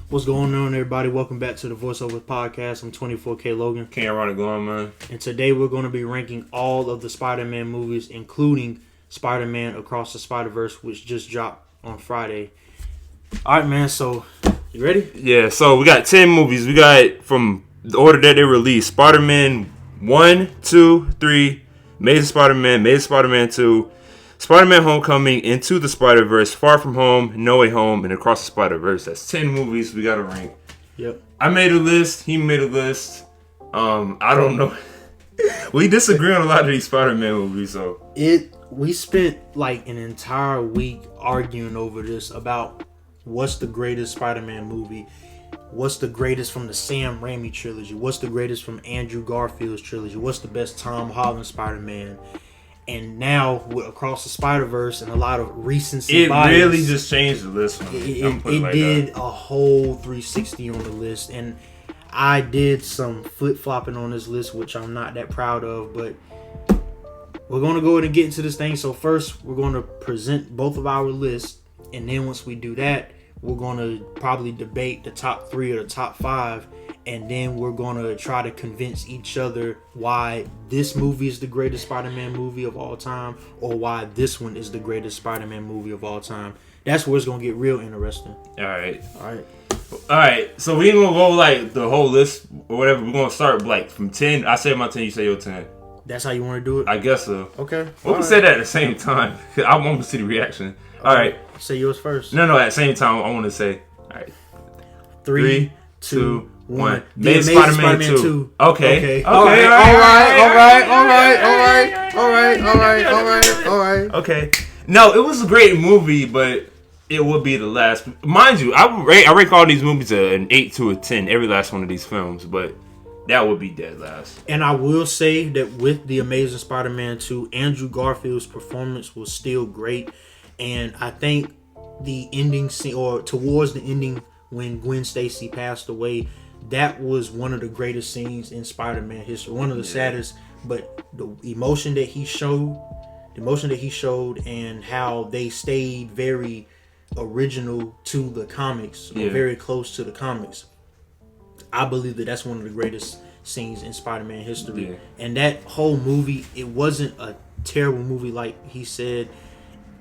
What's going on, everybody? Welcome back to the Voiceover Podcast. I'm 24K Logan. Can't run it going, man. And today we're going to be ranking all of the Spider-Man movies, including Spider-Man Across the Spider-Verse, which just dropped on Friday. All right, man. So, you ready? Yeah, so we got 10 movies. We got, from the order that they released, Spider-Man 1, 2, 3, Amazing Spider-Man 2, Spider-Man Homecoming, Into the Spider-Verse, Far From Home, No Way Home, and Across the Spider-Verse. That's 10 movies we got to rank. Yep. I made a list. He made a list. I don't know. We disagree on a lot of these Spider-Man movies, so. We spent like an entire week arguing over this about what's the greatest Spider-Man movie, what's the greatest from the Sam Raimi trilogy, what's the greatest from Andrew Garfield's trilogy, what's the best Tom Holland Spider-Man. And now, with Across the Spider-Verse and a lot of recency bias, it really just changed the list. It did a whole 360 on the list. And I did some flip-flopping on this list, which I'm not that proud of. But we're going to go ahead and get into this thing. So first, we're going to present both of our lists. And then once we do that, we're going to probably debate the top 3 or the top 5. And then we're going to try to convince each other why this movie is the greatest Spider-Man movie of all time, or why this one is the greatest Spider-Man movie of all time. That's where it's going to get real interesting. All right. So we ain't going to go like the whole list or whatever. We're going to start like from 10. I say my 10, you say your 10. That's how you want to do it? I guess so. Okay. We can say that at the same time. I want to see the reaction. All right. Say yours first. No. At the same time, I want to say, all right. 3, 2, 1. Amazing Spider-Man 2. Okay. All right. Okay. No, it was a great movie, but it would be the last. Mind you, I rank all these movies an 8 to a 10, every last one of these films, but that would be dead last. And I will say that with The Amazing Spider-Man 2, Andrew Garfield's performance was still great. And I think the ending scene, or towards the ending when Gwen Stacy passed away, that was one of the greatest scenes in Spider-Man history. One of the saddest, but the emotion that he showed, and how they stayed very original to the comics, or very close to the comics. I believe that that's one of the greatest scenes in Spider-Man history. Yeah. And that whole movie, it wasn't a terrible movie like he said.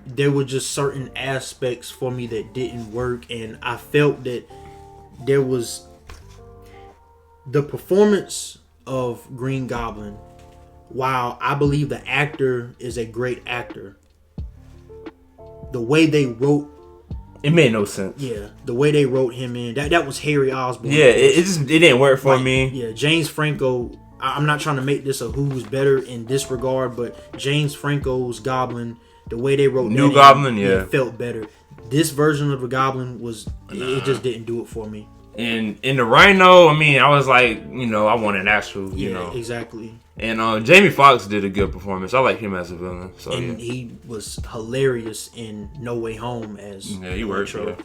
There were just certain aspects for me that didn't work, and I felt that there was the performance of Green Goblin. While I believe the actor is a great actor, the way they wrote, it made no sense. Yeah, the way they wrote him in, that was Harry Osborn. Yeah, it didn't work for me. Yeah, James Franco. I'm not trying to make this a who's better in this regard, but James Franco's Goblin, the way they wrote New Goblin, it felt better. This version of the Goblin it just didn't do it for me. And in the Rhino, I mean, I was like, I want an actual, exactly. And Jamie Foxx did a good performance. I like him as a villain. So he was hilarious in No Way Home as he worked. Yeah.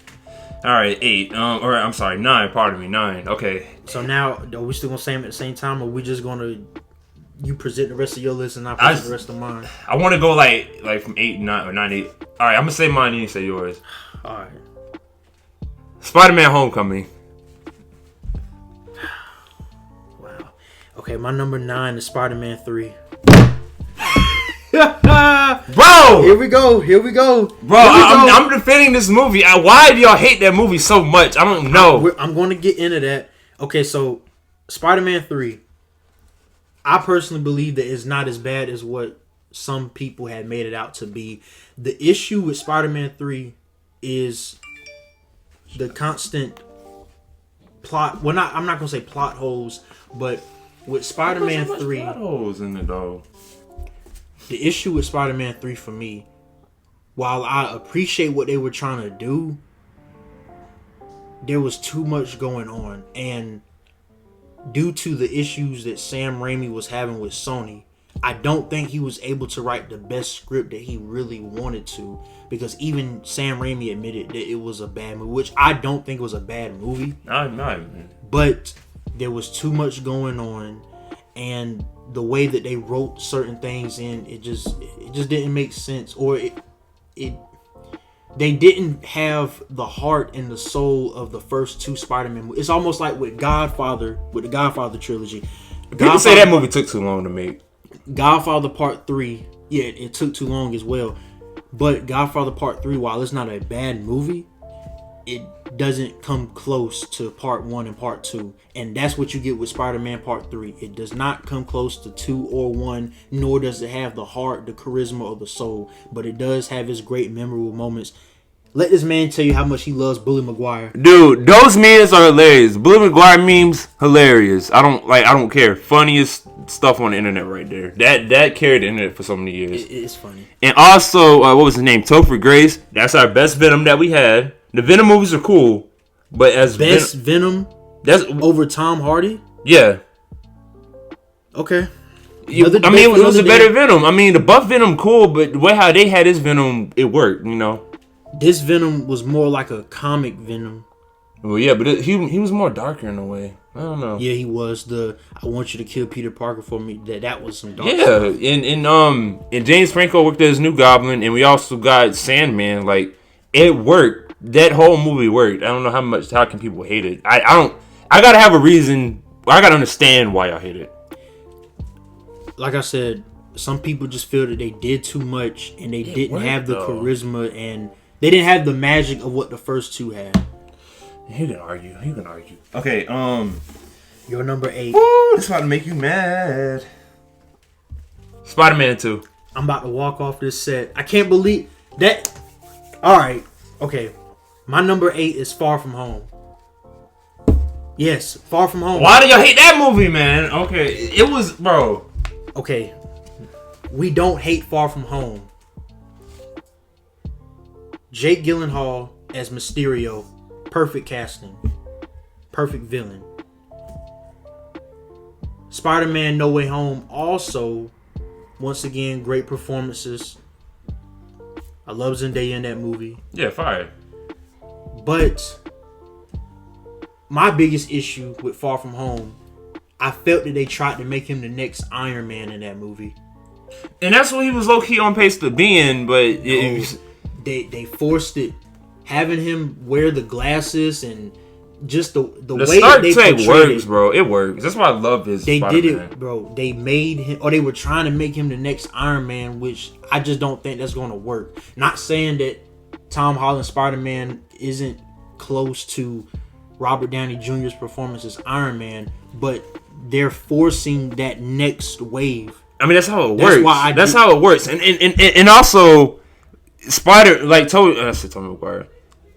All right, 8. I'm sorry, 9. Pardon me, 9. Okay. So now, are we still gonna say them at the same time, or are we just gonna you present the rest of your list and I present the rest of mine? I want to go like from 8, 9, or 9, 8. All right, I'm gonna say mine and you say yours. All right. Spider-Man Homecoming. Okay, my number 9 is Spider-Man 3. Bro! Here we go. Bro, I'm defending this movie. Why do y'all hate that movie so much? I don't know. I'm going to get into that. Okay, so Spider-Man 3. I personally believe that it's not as bad as what some people had made it out to be. The issue with Spider-Man 3 is the constant plot. Well, I'm not going to say plot holes, but with Spider-Man 3, holes in the dog. The issue with Spider-Man 3 for me, while I appreciate what they were trying to do, there was too much going on. And due to the issues that Sam Raimi was having with Sony, I don't think he was able to write the best script that he really wanted to. Because even Sam Raimi admitted that it was a bad movie, which I don't think was a bad movie. No. But there was too much going on, and the way that they wrote certain things in, it just didn't make sense, or it they didn't have the heart and the soul of the first two Spider-Man movies. It's almost like with the Godfather trilogy. People say that movie took too long to make. Godfather Part 3, yeah, it took too long as well. But Godfather Part 3, while it's not a bad movie, it doesn't come close to Part 1 and Part 2. And that's what you get with Spider-Man Part 3. It does not come close to 2 or 1, nor does it have the heart, the charisma, or the soul. But it does have its great memorable moments. Let this man tell you how much he loves Bully Maguire. Dude, those memes are hilarious. Bully Maguire memes, hilarious. I don't care. Funniest stuff on the internet right there. That carried the internet for so many years. It's funny. And also, what was his name? Topher Grace. That's our best Venom that we had. The Venom movies are cool, but as best Venom that's over Tom Hardy. Yeah. Okay. It was a better Venom. I mean, the Buff Venom cool, but the way how they had his Venom, it worked. You know. This Venom was more like a comic Venom. Well, yeah, but he was more darker in a way. I don't know. Yeah, he was I want you to kill Peter Parker for me. That was some dark stuff. And James Franco worked as New Goblin, and we also got Sandman. Like, it worked. That whole movie worked. I don't know how can people hate it. I gotta have a reason. I gotta understand why y'all hate it. Like I said, some people just feel that they did too much and they didn't have the charisma and they didn't have the magic of what the first two had. You can argue. Okay, your number 8. Woo, this about to make you mad. Spider-Man 2. I'm about to walk off this set. I can't believe that. Alright, okay. My number 8 is Far From Home. Yes, Far From Home. Why do y'all hate that movie, man? Okay, it was, bro. Okay, we don't hate Far From Home. Jake Gyllenhaal as Mysterio, perfect casting, perfect villain. Spider-Man No Way Home also, once again, great performances. I love Zendaya in that movie. Yeah, fire. But my biggest issue with Far From Home, I felt that they tried to make him the next Iron Man in that movie. And that's what he was low-key on pace to being, but... They forced it. Having him wear the glasses and just the way Stark that they tech portrayed works, bro. It works. That's why I love his They Spider-Man. did it, bro. They made him, or they were trying to make him the next Iron Man, which I just don't think that's going to work. Not saying that Tom Holland's Spider-Man isn't close to Robert Downey Jr.'s performance as Iron Man, but they're forcing that next wave. I mean, that's how it works. That's how it works. And also... Tobey Maguire.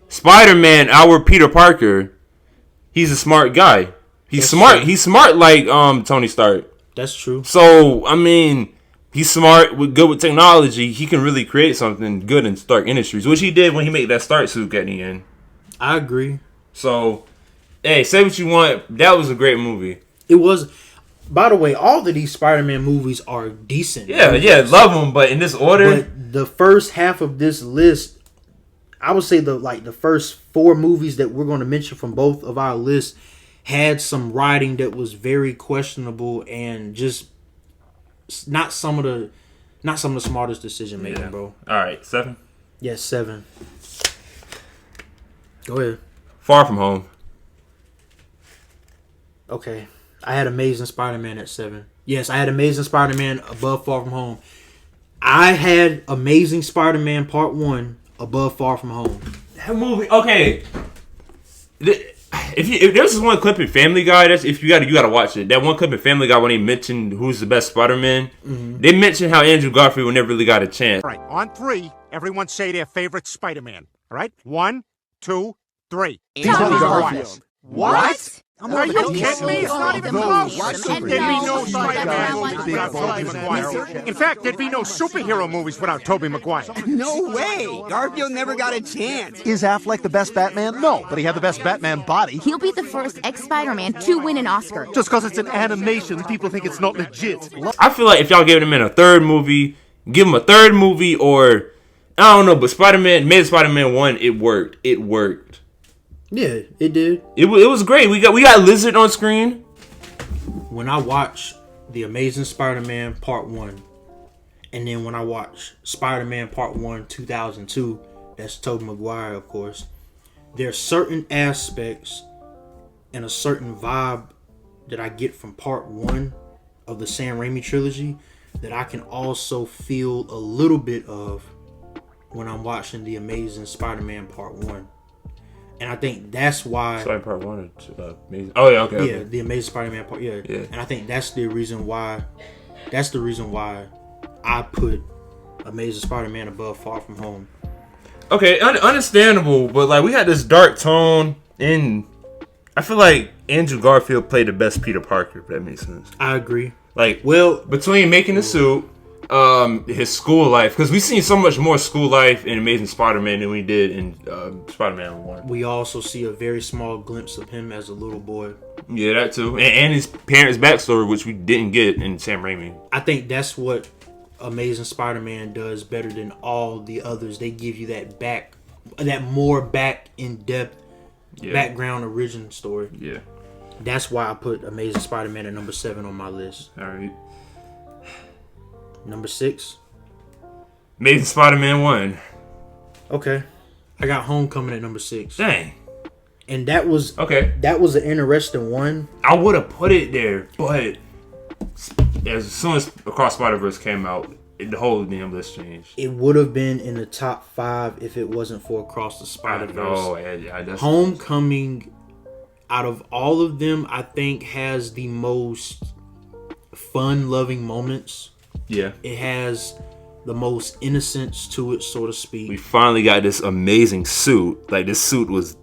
Spider-Man, our Peter Parker, he's a smart guy. He's smart. True. He's smart like Tony Stark. That's true. So, I mean, he's smart, good with technology. He can really create something good in Stark Industries, which he did when he made that Stark suit at the end. I agree. So, hey, say what you want. That was a great movie. It was. By the way, all of these Spider-Man movies are decent. Yeah, love them, but in this order... But the first half of this list, I would say the first 4 movies that we're going to mention from both of our lists had some writing that was very questionable and just not some of the smartest decision making, bro. All right, 7. Yes, 7. Go ahead. Far From Home. Okay. I had Amazing Spider-Man at 7. Yes, I had Amazing Spider-Man above Far From Home. I had Amazing Spider-Man Part 1 above Far From Home. That movie, okay. If there's this one clip in Family Guy, you gotta watch it. That one clip in Family Guy when they mentioned who's the best Spider-Man, they mentioned how Andrew Garfield never really got a chance. All right, on 3, everyone say their favorite Spider-Man. All right, 1, 2, 3. Andrew Garfield. What? Are you kidding me? It's not even close. There'd be no Spider-Man movies without Tobey Maguire. In fact, there'd be no superhero movies without Tobey Maguire. No way. Garfield never got a chance. Is Affleck the best Batman? No, but he had the best Batman body. He'll be the first ex-Spider-Man to win an Oscar. Just because it's an animation, people think it's not legit. I feel like if y'all gave him a third movie, give him a third movie, or I don't know, but Amazing Spider-Man 1, it worked. It worked. Yeah, it did. It was great. We got Lizard on screen. When I watch The Amazing Spider-Man Part 1, and then when I watch Spider-Man Part 1 2002, That's Tobey Maguire, of course. There are certain aspects and a certain vibe that I get from part 1 of the Sam Raimi trilogy that I can also feel a little bit of when I'm watching The Amazing Spider-Man Part 1. And I think that's why... Sorry, Part 1 or 2? Amazing. Oh, yeah, okay. Yeah, The Amazing Spider-Man Part... Yeah. And I think that's the reason why... That's the reason why I put Amazing Spider-Man above Far From Home. Okay, understandable, but like we had this dark tone, and I feel like Andrew Garfield played the best Peter Parker, if that makes sense. I agree. Like, well, between making the suit, his school life, because we've seen so much more school life in Amazing Spider-Man than we did in Spider-Man 1. We also see a very small glimpse of him as a little boy. Yeah, that too, and his parents' backstory, which we didn't get in Sam Raimi. I think that's what Amazing Spider-Man does better than all the others. They give you that more back in depth background origin story. Yeah, that's why I put Amazing Spider-Man at number 7 on my list. All right, number 6, Amazing Spider-Man 1. Okay, I got Homecoming at number 6. Dang, and that was okay. That was an interesting one. I would have put it there, but as soon as Across Spider-Verse came out, the whole damn list changed. It would have been in the top 5 if it wasn't for Across the Spider-Verse. Oh, yeah, Homecoming, out of all of them, I think has the most fun-loving moments. Yeah. It has the most innocence to it, so to speak. We finally got this amazing suit. Like, this suit was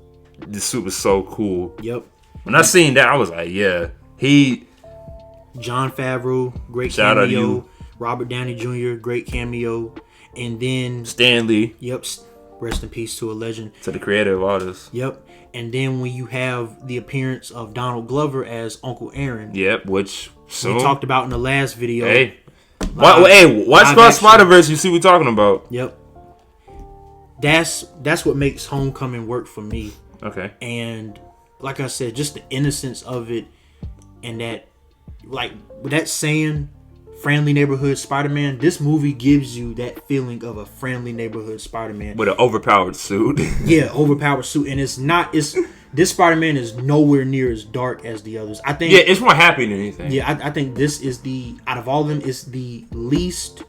so cool. Yep. When I seen that, I was like, yeah. Jon Favreau, great shout cameo. Out to you. Robert Downey Jr., great cameo. And then Stan Lee. Yep. Rest in peace to a legend. To the creator of all this. Yep. And then when you have the appearance of Donald Glover as Uncle Aaron. Yep, which we talked about in the last video. Hey. Watch Across Spider-Verse, you see what we're talking about. Yep. That's what makes Homecoming work for me. Okay. And like I said, just the innocence of it, and that, like, that saying, friendly neighborhood Spider-Man, this movie gives you that feeling of a friendly neighborhood Spider-Man. With an overpowered suit. Yeah, overpowered suit. And this Spider-Man is nowhere near as dark as the others. I think. Yeah, it's more happy than anything. Yeah, I think this is out of all of them, it's the least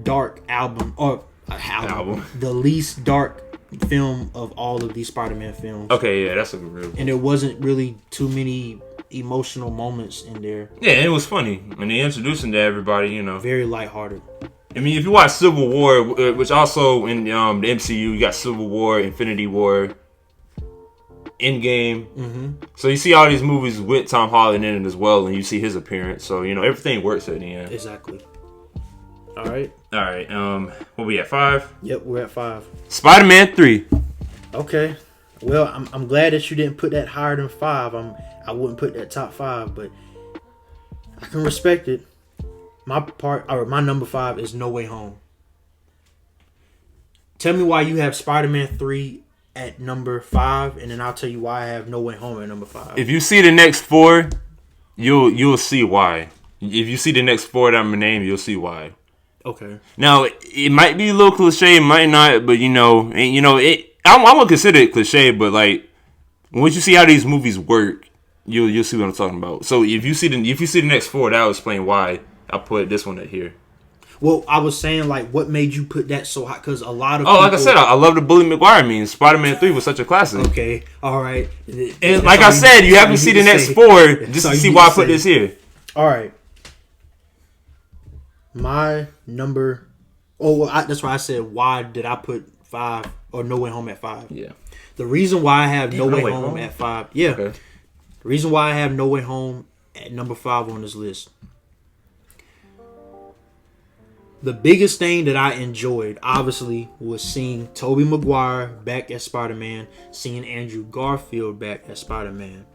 dark album. The least dark film of all of these Spider-Man films. Okay, yeah, that's a good real. And there wasn't really too many emotional moments in there. Yeah, and it was funny. And they introduced him to everybody, you know. Very lighthearted. I mean, if you watch Civil War, which also in the MCU, you got Civil War, Infinity War, Endgame. Mm-hmm. So you see all these movies with Tom Holland in it as well, and you see his appearance. So, you know, everything works at the end. Exactly. All right. What we at, 5? Yep, we're at 5. Spider-Man 3. Okay. Well, I'm glad that you didn't put that higher than 5. I wouldn't put that top 5, but I can respect it. My number 5 is No Way Home. Tell me why you have Spider-Man 3 at number 5, and then I'll tell you why I have No Way Home at number 5. If you see the next 4, you'll see why. If you see the next 4 that I'm gonna name, you'll see why. Okay. Now it might be a little cliche, it might not, but I won't consider it cliche, but like once you see how these movies work, you'll see what I'm talking about. So if you see the next 4, that will explain why I put this one at here. Well, I was saying, like, what made you put that so high? Because a lot of people... like I said, I love the Bully Maguire memes. Spider-Man 3 was such a classic. Okay, all right. And like I said, you have to see the next 4 just to see why I put this here. All right. My number... that's why I said, why did I put 5 or No Way Home at 5? Yeah. The reason why I have No Way Home at 5... Yeah. Okay. The reason why I have No Way Home at number 5 on this list... The biggest thing that I enjoyed, obviously, was seeing Tobey Maguire back as Spider-Man, seeing Andrew Garfield back as Spider-Man.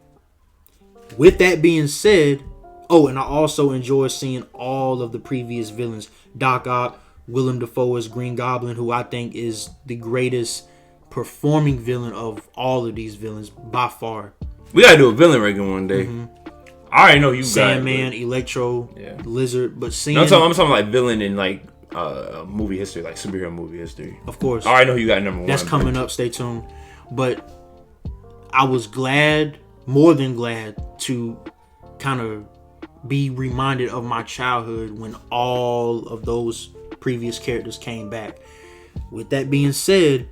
With that being said, and I also enjoyed seeing all of the previous villains. Doc Ock, Willem Dafoe as Green Goblin, who I think is the greatest performing villain of all of these villains by far. We gotta do a villain ranking one day. Mm-hmm. I already know you got Sandman, Electro, Lizard, but seeing... I'm talking like villain in like movie history, like superhero movie history. Of course. Oh, I know you got number one. That's coming up. Stay tuned. But I was glad, more than glad, to kind of be reminded of my childhood when all of those previous characters came back. With that being said,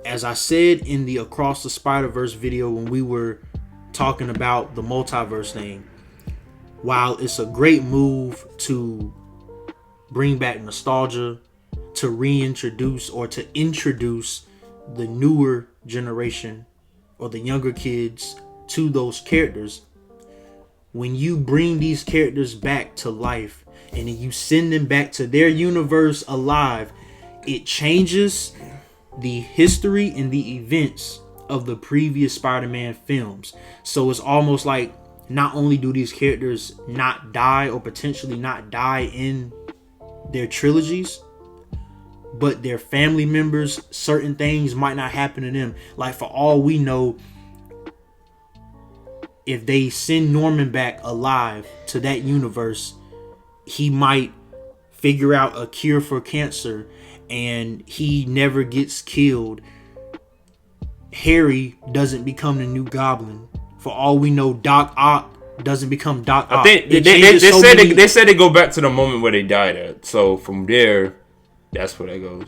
as I said in the Across the Spider-Verse video when we were talking about the multiverse thing, while it's a great move to bring back nostalgia, to reintroduce or to introduce the newer generation or the younger kids to those characters, when you bring these characters back to life and then you send them back to their universe alive, it changes the history and the events of the previous Spider-Man films. So it's almost like not only do these characters not die or potentially not die in their trilogies, but their family members, certain things might not happen to them. Like, for all we know, if they send Norman back alive to that universe, he might figure out a cure for cancer and he never gets killed. Harry doesn't become the new Goblin. For all we know, Doc Ock doesn't become Doc Ock. I think they said they go back to the moment where they died at. So from there, that's where that goes.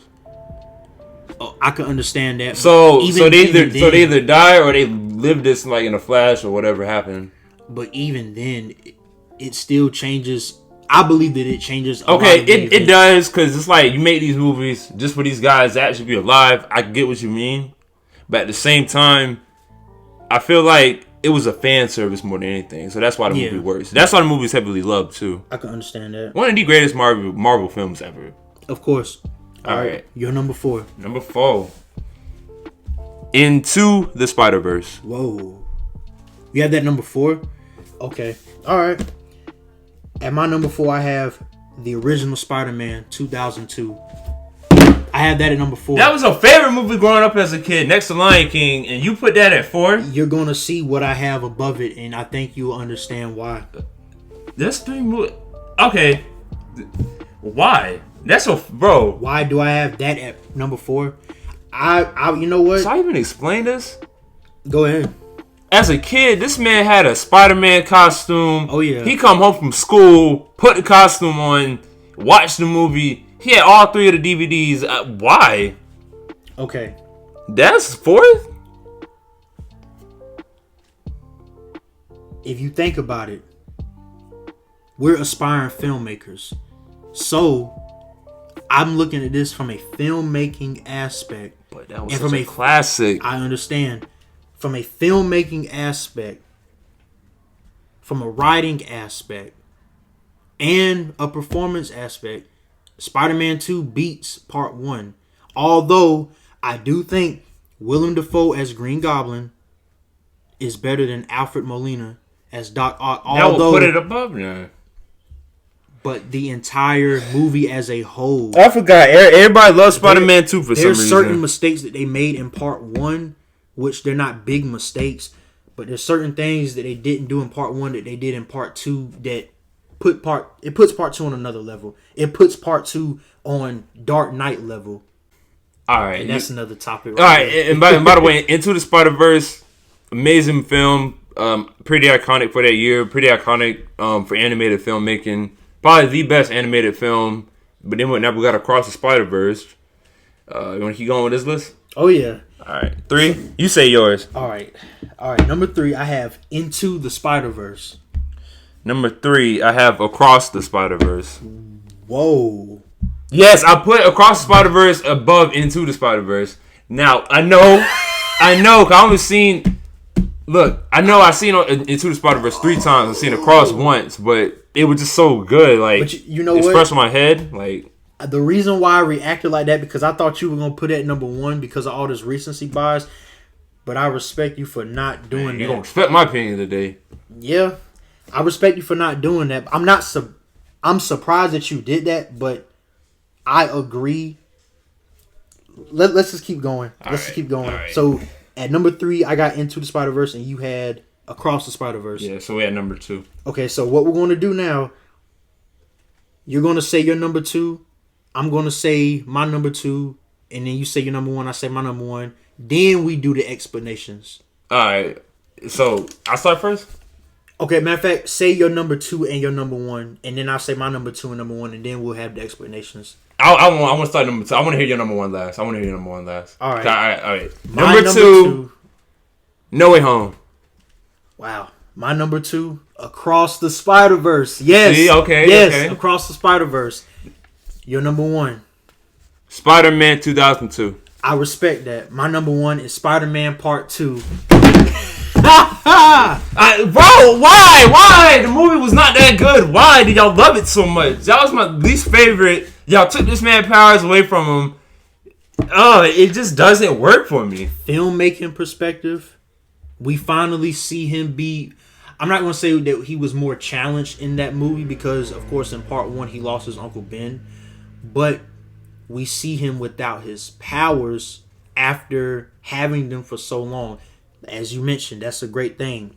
Oh, I can understand that. So they either die or they live this like in a flash or whatever happened. But even then, it still changes. I believe that it changes. Okay, it does, because it's like you make these movies just for these guys to actually be alive. I get what you mean, but at the same time, I feel like it was a fan service more than anything. So that's why the movie works. That's why the movie is heavily loved too. I can understand that. One of the greatest Marvel films ever. Of course. All right. You're number 4. Number 4. Into the Spider-Verse. Whoa. You have that number 4? Okay. All right. At my number 4, I have the original Spider-Man 2002. I have that at number 4. That was a favorite movie growing up as a kid, next to Lion King, and you put that at 4? You're going to see what I have above it, and I think you'll understand why. That's 3 movies. Okay. Why? That's a... Bro. Why do I have that at number 4? I you know what? So I even explain this? Go ahead. As a kid, this man had a Spider-Man costume. Oh, yeah. He come home from school, put the costume on, watch the movie. He had all 3 of the DVDs. Why? Okay. That's 4th? If you think about it, we're aspiring filmmakers. So, I'm looking at this from a filmmaking aspect. But that was such a classic. I understand. From a filmmaking aspect, from a writing aspect, and a performance aspect, Spider-Man 2 beats Part 1. Although, I do think Willem Dafoe as Green Goblin is better than Alfred Molina as Doc Ock. That would put it above now. But the entire movie as a whole... I forgot. Everybody loves Spider-Man 2 for some reason. There's certain mistakes that they made in Part 1, which they're not big mistakes, but there's certain things that they didn't do in Part 1 that they did in Part 2 that puts Part 2 on another level. It puts Part 2 on Dark Knight level. All right. And that's another topic. All right. And by the way, Into the Spider-Verse, amazing film. Pretty iconic for that year. Pretty iconic for animated filmmaking. Probably the best animated film. But then we got Across the Spider-Verse. You want to keep going with this list? Oh, yeah. All right. 3. You say yours. All right. Number 3, I have Into the Spider-Verse. Number 3, I have Across the Spider-Verse. Whoa. Yes, I put Across the Spider-Verse above Into the Spider-Verse. Now, I know, cause I only seen... Look, I know I've seen Into the Spider-Verse 3 times. I've seen Across once, but it was just so good. Like, but you know it's what? fresh in my head. Like, the reason why I reacted like that, because I thought you were going to put it at number 1 because of all this recency bias. But I respect you for not doing that. You don't respect my opinion today. Yeah. I respect you for not doing that. I'm surprised that you did that, but I agree. Let's just keep going. Let's just keep going. Right. So at number 3, I got Into the Spider-Verse, and you had Across the Spider-Verse. Yeah, so we had number 2. Okay, so what we're going to do now, you're going to say your number 2, I'm gonna say my number 2, and then you say your number 1. I say my number 1. Then we do the explanations. All right. So I start first. Okay, matter of fact, say your number 2 and your number 1, and then I'll say my number 2 and number 1, and then we'll have the explanations. I want to start number 2. I want to hear your number 1 last. All right. All right. My Number two, No Way Home. Wow. My number 2, Across the Spider-Verse. Yes. See? Okay. Yes. Okay. Across the Spider-Verse. Your number 1. Spider-Man 2002. I respect that. My number 1 is Spider-Man Part 2. Bro, why? The movie was not that good. Why did y'all love it so much? That was my least favorite. Y'all took this man powers away from him. Oh, it just doesn't work for me. Filmmaking perspective, we finally see him be... I'm not going to say that he was more challenged in that movie because, of course, in Part 1, he lost his Uncle Ben. But we see him without his powers after having them for so long. As you mentioned, that's a great thing.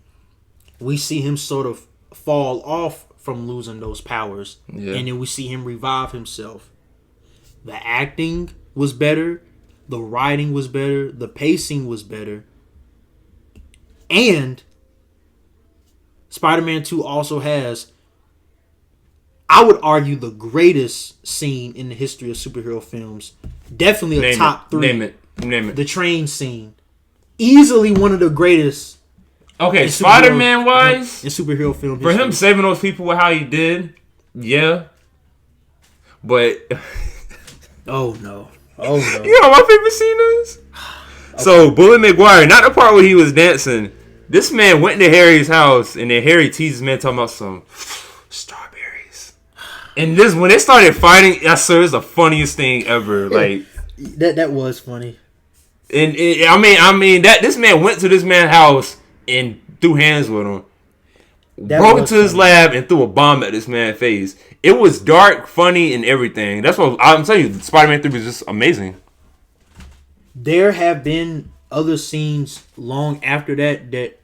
We see him sort of fall off from losing those powers. Yeah. And then we see him revive himself. The acting was better. The writing was better. The pacing was better. And Spider-Man 2 also has, I would argue, the greatest scene in the history of superhero films. Definitely a top 3. Name it. The train scene. Easily one of the greatest. Okay, Spider-Man wise, in superhero film for him saving those people with how he did, yeah. But oh no. You know what my favorite scene is? Okay. So Bullet McGuire, not the part where he was dancing. This man went into Harry's house and then Harry teases man talking about some strawberries. And this when they started fighting, I swear it's the funniest thing ever. Like that was funny. And I mean that this man went to this man's house and threw hands with him. Broke into his lab and threw a bomb at this man's face. It was dark, funny, and everything. That's what I'm telling you. Spider-Man 3 was just amazing. There have been other scenes long after that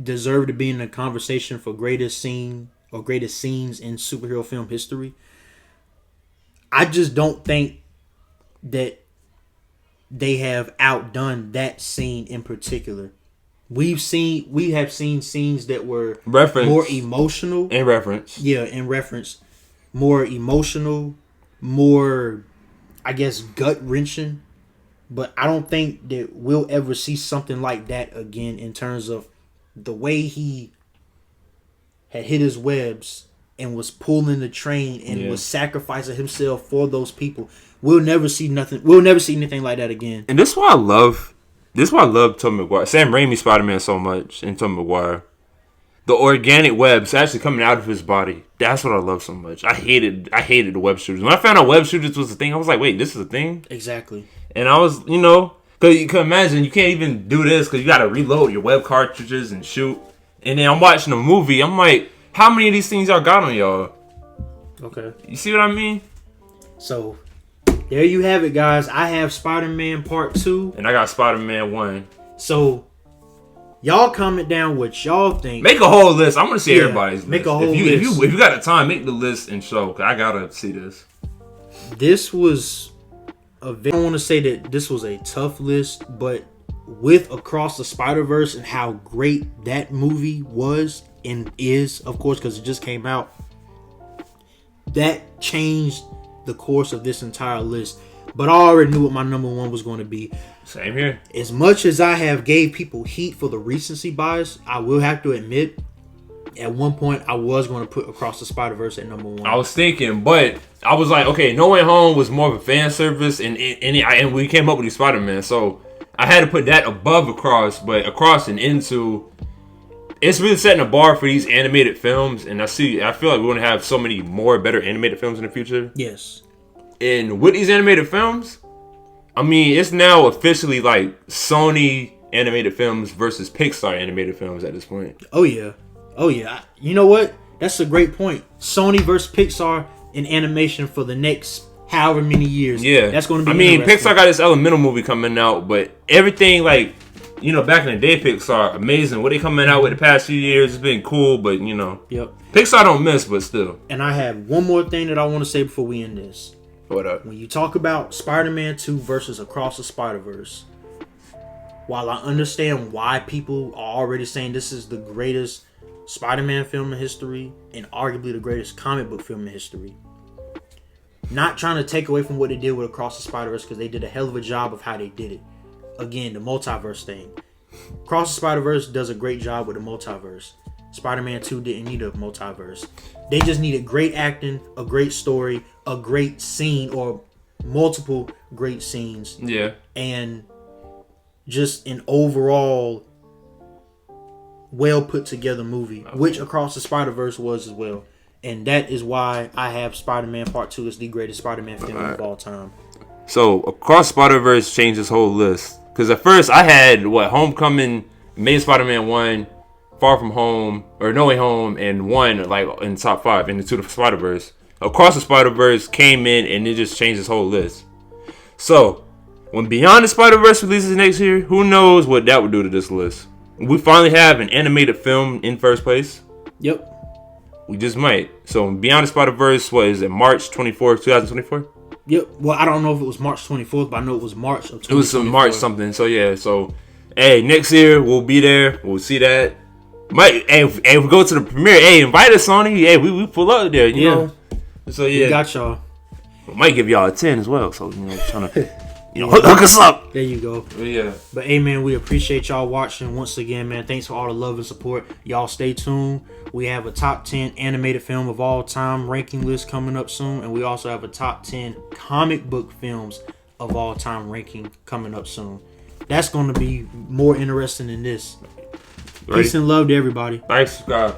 deserve to be in the conversation for greatest scene or greatest scenes in superhero film history. I just don't think that they have outdone that scene in particular. We have seen scenes that were more emotional. In reference. Yeah, in reference. More emotional, more, I guess, gut-wrenching. But I don't think that we'll ever see something like that again in terms of the way he had hit his webs and was pulling the train and was sacrificing himself for those people. We'll never see nothing. We'll never see anything like that again. And this is why I love Tobey Maguire, Sam Raimi's Spider-Man so much, and Tobey Maguire. The organic webs actually coming out of his body. That's what I love so much. I hated the web shooters. When I found out web shooters was a thing, I was like, wait, this is a thing? Exactly. And I was, because you can imagine you can't even do this because you got to reload your web cartridges and shoot. And then I'm watching a movie. I'm like, how many of these things y'all got on y'all? Okay. You see what I mean? So there you have it, guys. I have Spider-Man Part 2. And I got Spider-Man 1. So y'all comment down what y'all think. Make a whole list. I want to see everybody's list. Make a whole list. If you got the time, make the list and show. Because I got to see this. This was I don't want to say that this was a tough list, but with Across the Spider-Verse and how great that movie was and is, of course, because it just came out, that changed the course of this entire list. But I already knew what my number 1 was going to be. Same here. As much as I have gave people heat for the recency bias, I will have to admit, at one point I was going to put Across the Spider-Verse at number 1. I was thinking, but I was like, okay, No Way Home was more of a fan service, and we came up with these Spider-Man, so I had to put that above Across, but Across and Into, it's really setting a bar for these animated films, and I feel like we're going to have so many more better animated films in the future. Yes. And with these animated films, I mean, it's now officially like Sony animated films versus Pixar animated films at this point. Oh, yeah. You know what? That's a great point. Sony versus Pixar in animation for the next however many years. Yeah. That's going to be Pixar got this Elemental movie coming out, but everything like, back in the day, Pixar, amazing. What they coming out with the past few years has been cool, but, Yep. Pixar don't miss, but still. And I have one more thing that I want to say before we end this. What up? When you talk about Spider-Man 2 versus Across the Spider-Verse, while I understand why people are already saying this is the greatest Spider-Man film in history and arguably the greatest comic book film in history, not trying to take away from what they did with Across the Spider-Verse, because they did a hell of a job of how they did it. Again, the multiverse thing. Across the Spider-Verse does a great job with the multiverse. Spider-Man 2 didn't need a multiverse. They just needed great acting, a great story, a great scene, or multiple great scenes. Yeah. And just an overall well put together movie, which Across the Spider-Verse was as well. And that is why I have Spider-Man Part 2 as the greatest Spider-Man film of all time. So Across Spider-Verse changed this whole list. Because at first I had Homecoming, Amazing Spider-Man 1, Far From Home, or No Way Home, and 1 like in top 5 Into the Spider-Verse. Across the Spider-Verse came in and it just changed this whole list. So when Beyond the Spider-Verse releases next year, who knows what that would do to this list? We finally have an animated film in first place. Yep. We just might. So Beyond the Spider-Verse, what is it, March 24th, 2024? Yep. Well, I don't know if it was March 24th, but I know it was March of 2024. It was some March something. So yeah. So hey, next year we'll be there. We'll see that. Might if we go to the premiere. Hey, invite us, Sony. Hey, we pull up there. You know. So yeah, we got y'all. We might give y'all a 10 as well. So trying to hook us up. There you go. Yeah. But hey, man, we appreciate y'all watching once again, man. Thanks for all the love and support. Y'all stay tuned. We have a top 10 animated film of all time ranking list coming up soon, and we also have a top 10 comic book films of all time ranking coming up soon. That's going to be more interesting than this. Ready? Peace and love to everybody. Thanks, subscribe.